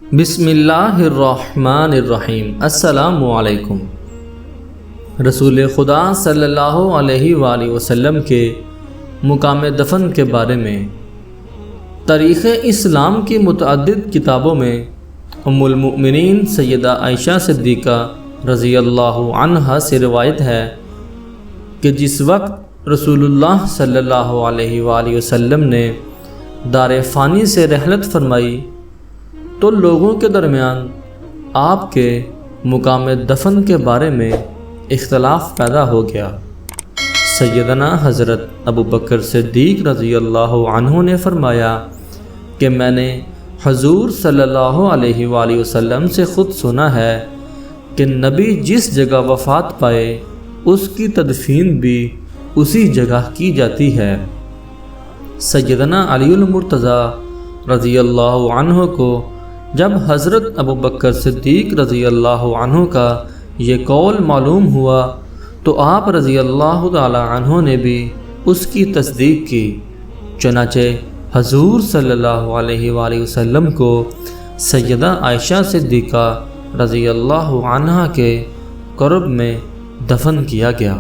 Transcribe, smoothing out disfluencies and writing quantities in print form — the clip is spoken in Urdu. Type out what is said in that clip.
بسم اللہ الرحمن الرحیم۔ السلام علیکم۔ رسول خدا صلی اللہ علیہ وآلہ وسلم کے مقام دفن کے بارے میں تاریخ اسلام کی متعدد کتابوں میں ام المؤمنین سیدہ عائشہ صدیقہ رضی اللہ عنہا سے روایت ہے کہ جس وقت رسول اللہ صلی اللہ علیہ وآلہ وسلم نے دار فانی سے رحلت فرمائی تو لوگوں کے درمیان آپ کے مقام دفن کے بارے میں اختلاف پیدا ہو گیا۔ سیدنا حضرت ابوبکر صدیق رضی اللہ عنہ نے فرمایا کہ میں نے حضور صلی اللہ علیہ وآلہ وسلم سے خود سنا ہے کہ نبی جس جگہ وفات پائے اس کی تدفین بھی اسی جگہ کی جاتی ہے۔ سیدنا علی المرتضیٰ رضی اللہ عنہ کو جب حضرت ابوبکر صدیق رضی اللہ عنہ کا یہ قول معلوم ہوا تو آپ رضی اللہ تعالی عنہ نے بھی اس کی تصدیق کی، چنانچہ حضور صلی اللہ علیہ وآلہ وسلم کو سیدہ عائشہ صدیقہ رضی اللہ عنہا کے قرب میں دفن کیا گیا۔